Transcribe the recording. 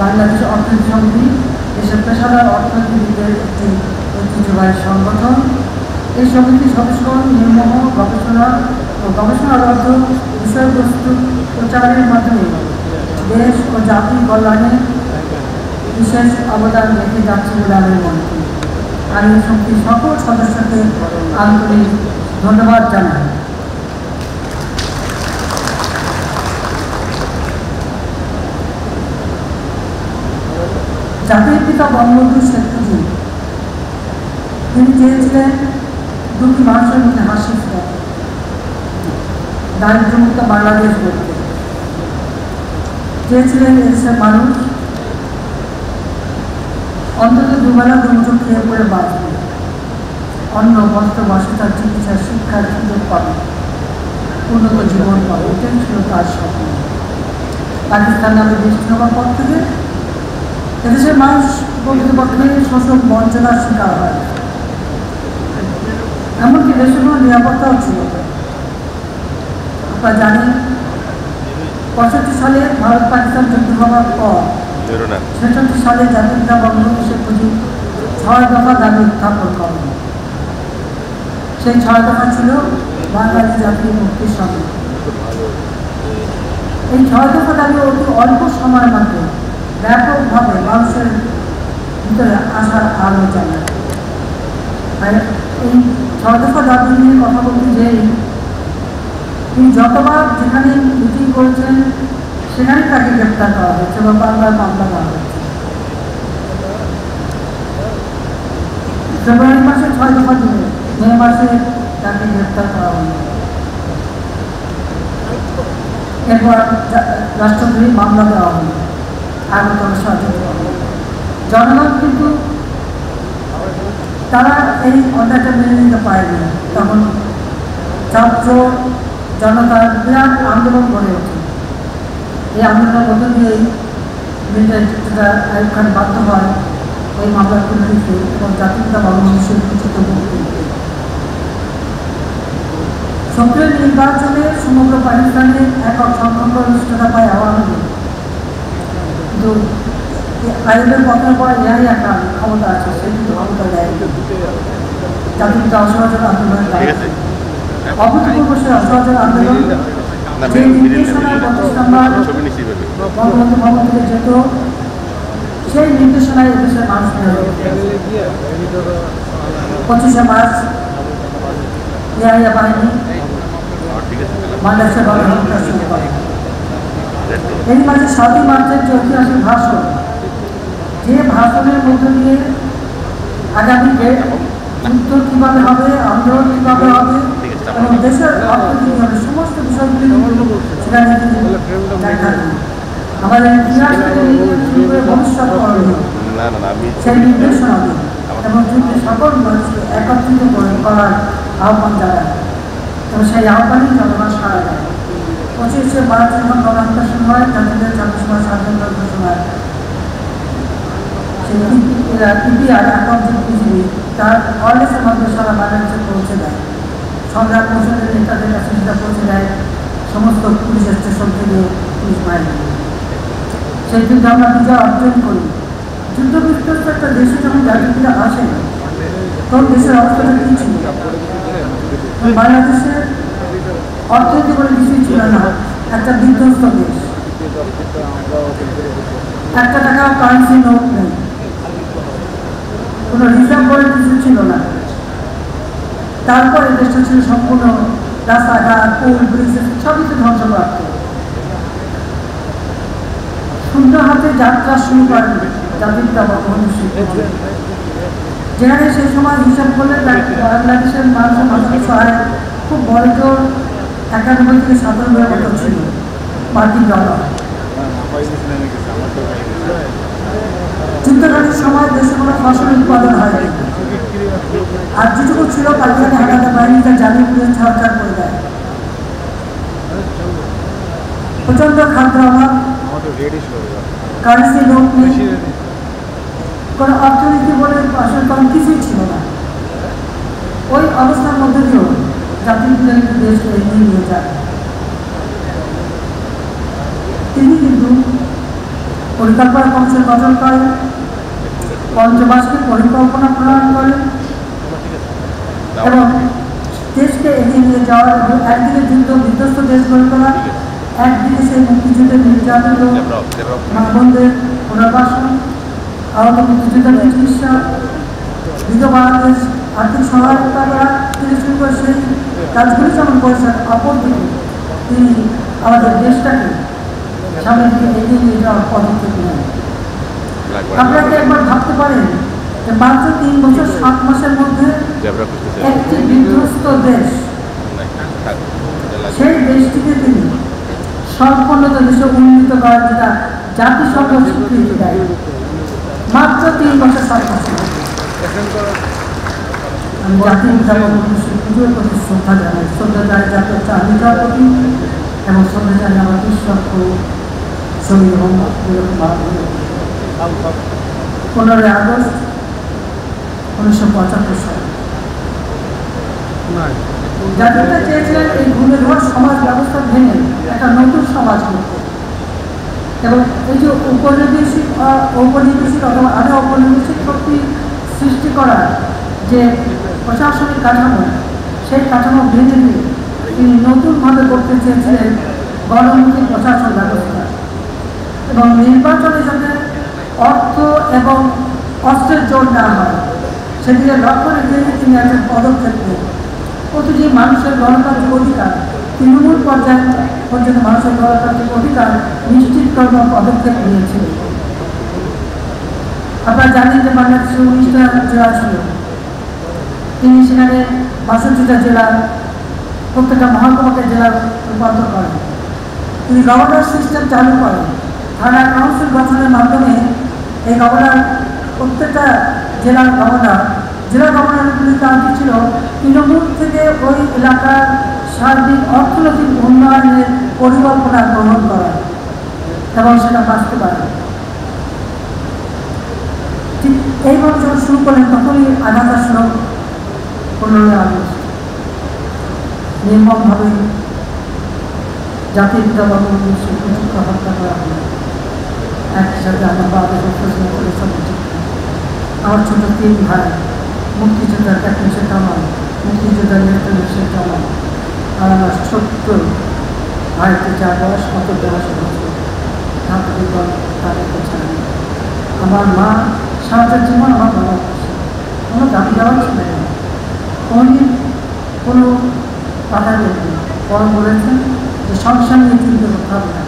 বাংলাদেশ অর্থনীতি সমিতি দেশের পেশাদার অর্থনীতিবিদদের একটি ঐতিহ্যবাহী সংগঠন। এই সমিতি সদস্যগণ নির্মোহ গবেষণা ও গবেষণারত বিষয়বস্তু প্রচারের মাধ্যমে দেশ ও জাতির কল্যাণে বিশেষ অবদান রেখে যাচ্ছে বলে আমি মনে করি। আমি এই সমিতির সকল সদস্যকে আন্তরিক ধন্যবাদ জানাই। জাতির পিতা বঙ্গবন্ধু শেখ মুজিব তিনি চেয়েছিলেন দুটি মানুষের মধ্যে হাসি ফোটাতে, দারিদ্র্যমুক্ত বাংলাদেশ গড়তে। চেয়েছিলেন এদেশের মানুষ অন্তত দুবেলা দুমুঠো খেয়ে পড়ে বাঁচবে, অন্ন বস্ত্র বাসস্থান চিকিৎসা শিক্ষার সুযোগ পাবে, উন্নত জীবন পাবে। এটাই ছিল তার স্বপ্ন। পাকিস্তান নামে দেশটি হওয়ার পর থেকে এদেশের মানুষ প্রকৃতপক্ষে শোষণ বঞ্চনার শিকার হয়, এমনকি দেশের কোনো নিরাপত্তাও ছিল। আপনারা জানেন 65 সালে ভারত পাকিস্তান যুদ্ধ হওয়ার পর 66 সালে জাতির পিতা বঙ্গবন্ধু শেখ মুজিব 6 দফা দাবি উত্থাপন করেন। সেই 6 দফা ছিল বাঙালি জাতির মুক্তির সঙ্গে। এই 6 দফা দাবি অতি অল্প সময়ের মধ্যে ব্যাপকভাবে মানুষের ভিতরে আসার আলো জ্বালায়। এই 6 দফা দাবি নিয়ে কথা বলতে যেই তিনি যতবার যেখানে মিটিং করেছেন সেখানে তাকে গ্রেপ্তার করা হয়েছে বা বারবার মামলা করা হয়েছে। ফেব্রুয়ারি মাসে 6 দফা দিলে মে মাসে তাকে গ্রেপ্তার করা হল। এরপর রাষ্ট্রদ্রোহী মামলা দেওয়া হল, আগরতলা ষড়যন্ত্র। জনগণ কিন্তু তারা এই অন্যায়টা মেনে নিতে পারেনি। তখন ছাত্র জনতার বিরাট আন্দোলন গড়ে ওঠে। এই আন্দোলনের মধ্য দিয়েই মিলিটারি ডিক্টেটর আইয়ুব খান বাধ্য হয় ওই মামলা তুলে দিতে এবং জাতির পিতা বঙ্গবন্ধু শেখ মুজিবকে মুক্তি দিতে। সক্রিয় নির্বাচনে সমগ্র পাকিস্তানে একক সংখ্যাগরিষ্ঠতা পায় আওয়ামী লীগ, কিন্তু আইয়ুবের পতনের পর ইয়াহিয়া খান ক্ষমতা আছে, সে কিন্তু ক্ষমতা দেয়। জাতির পিতা অসহযোগ আন্দোলনের অভূতপূর্ব সে অসহযোগ আন্দোলন যে নির্দেশনায় 25 নম্বর বঙ্গবন্ধু ভবন থেকে যেত, সেই নির্দেশনায় এদেশের মানুষ 25শে মার্চ ইয়াহিয়া বাহিনী বাংলাদেশের ভাবে হত্যা শুরু করে। এই মাঝে 7ই মার্চের যে ঐতিহাসিক ভাষণ, যে ভাষণের মধ্য দিয়ে আগামী যুদ্ধ কীভাবে হবে, আন্দোলন কীভাবে হবে এবং দেশের অর্থনীতি হবে, সমস্ত বিষয়গুলি সেখানে দেখান। আমাদের ইতিহাস থেকে ভবিষ্যৎ করণীয় সেই নির্দেশনা দিন এবং যুদ্ধে সকল মানুষকে একত্রিত করার আহ্বান জানায় এবং সেই আহ্বানই জনগণ সাড়া দেয়। 25শে মার্চ যখন গণহত্যা শুরু হয়, জাতিদের জাতিসভার স্বাধীনতার ঘোষণায় সেই ইপিআর একাউন্টের পৃথিবী তার ওয়ারলেসের মাধ্যমে সারা বাংলাদেশে পৌঁছে দেয়। সংগ্রাম পরিষদের নেতাদের কাছে সেটা পৌঁছে দেয় সমস্ত পুলিশ স্টেশন থেকে পুলিশ বাহিনী। সেই যুদ্ধে আমরা বিজয় অর্জন করি। যুদ্ধ বিধ্বস্ত একটা দেশে যখন জাতির পিতা আসে তখন দেশের অবস্থাটা কী ছিল? বাংলাদেশের অর্থনীতি বলে কিছুই ছিল না, একটা বিধ্বস্ত দেশ। 1 টাকাও কারেন্সি নোট নেই, কোনো রিজার্ভ বলে কিছু ছিল না। তারপরে দেশটা ছিল সম্পূর্ণ রাস্তাঘাট, পুল, ব্রিজ সবই তো ধ্বংসপ্রাপ্ত। শূন্য হাতে যাত্রা শুরু করেন জাতির পিতা বঙ্গবন্ধু শেখ মুজিব, যেখানে সেই সময় হিসাব করলে বাংলাদেশের মানুষের মানসিক সহায় খুব বড় জোর 91 থেকে 97 মতো ছিল মার্কিন ডলার। যুদ্ধকালীন সময় দেশে কোনো ফসল উৎপাদন হয়নি, আর যেটুকু ছিল পাকিস্তানি হানাদার বাহিনী তা জ্বালিয়ে পুড়িয়ে ছাড়খাড় করে দেয়। প্রচন্ড খাদ্য অভাব, কারেন্সি নোট নেই, কোনো অর্থনীতি বলে আসলে কোনো কিছুই ছিল না। ওই অবস্থার মধ্যে দিয়েও জাতির পিতা কিন্তু দেশকে এগিয়ে নিয়ে যায়। তিনি কিন্তু পরিকল্পনা কমিশন গঠন করেন, পঞ্চবার্ষিক পরিকল্পনা প্রণয়ন করেন এবং দেশকে এগিয়ে নিয়ে যাওয়ার এবং একদিকে যুদ্ধ বিধ্বস্ত দেশ গড়ে তোলা, একদিকে সেই মুক্তিযুদ্ধের নির্যাতিত মা বোনদের পুনর্বাসন, আহত মুক্তিযোদ্ধাদের চিকিৎসা, বিধবাদের আর্থিক সহায়তা করা থেকে শুরু করে সেই কাজগুলি যেমন করেছেন, অপরদিকে তিনি আমাদের দেশটাকে সামনের দিকে এগিয়ে নিয়ে যাওয়ার পদক্ষেপ নেন। আপনাকে একবার ভাবতে পারেন যে মাত্র 3 বছর 7 মাসের মধ্যে একটি বিধ্বস্ত দেশ, সেই দেশটিকে তিনি সম্পূর্ণত দেশে উন্নীত করার যেটা জাতিসংঘ স্বীকৃতি দেয় মাত্র 3 বছর 7 মাসে। আমি জাতির পিতা পুজোর প্রতি শ্রদ্ধা জানাই, শ্রদ্ধা জানাই জাতীয় চাহিদার প্রতি এবং শ্রদ্ধা জানাই আমার ঈশ্বর শহীদ মোহাম্মদ 15 আগস্ট 1975 সালে জাতিটা চেয়েছিলেন এই ঘুরে ধর সমাজ ব্যবস্থা ভেঙে একটা নতুন সমাজ করতে এবং এই যে ঔপনিবেশিক অথবা আধা ঔপনিবেশিক শক্তি সৃষ্টি করার যে প্রশাসনিক কাঠামো, সেই কাঠামো ভেঙে দিয়ে তিনি নতুনভাবে করতে চেয়েছিলেন গণমুখী প্রশাসন ব্যবস্থা এবং নির্বাচনে যাতে অর্থ এবং অস্ত্রের জোর না হয় সেদিকে লক্ষ্য রেখে তিনি একটা পদক্ষেপ নেন। প্রতিটি মানুষের গণতান্ত্রিক অধিকার, তৃণমূল পর্যায়ে পর্যন্ত মানুষের গণতান্ত্রিক অধিকার নিশ্চিত করার পদক্ষেপ নিয়েছিলেন। আপনারা জানেন যে বাংলাদেশে 19টা জেলা ছিল, তিনি সেখানে 62টা জেলা, প্রত্যেকটা মহকুমাকে জেলা রূপান্তর করেন। তিনি গভর্নর সিস্টেম চালু করেন, থানা কাউন্সিল গঠনের মাধ্যমে এই গভর্নর প্রত্যেকটা জেলার গভর্নরগুলির কাজ ছিল তৃণমূল থেকে ওই এলাকার সার্বিক অর্থনৈতিক উন্নয়নের পরিকল্পনা গ্রহণ করা এবং সেটা বাস্তবায়ন। ঠিক এইভাবে যখন শুরু করলেন তখনই আঘাত আসলো 15 আগস্ট, নির্মমভাবে জাতির পিতা বঙ্গবন্ধু শেখ মুজিবকে হত্যা করা হলো। একই সাথে আমার বাবা আমার ছোট 3 ভাই, মুক্তিযোদ্ধার ক্যাপ্টেন শেখ কামাল, মুক্তিযোদ্ধার লেফটেন্যান্ট শেখ কামাল, আর আমার ছোট্ট ভাইকে 4 বয়স, কত বয়স হচ্ছে তাদের ছাড়া আমার মা সারাটা জীবন আমার বাবা কোনো দাবি দেওয়া ছিল না, কোনো কথা বলতেন। পরে বলেছেন যে সংসার নিয়ে চিন্তা করতে হবে না,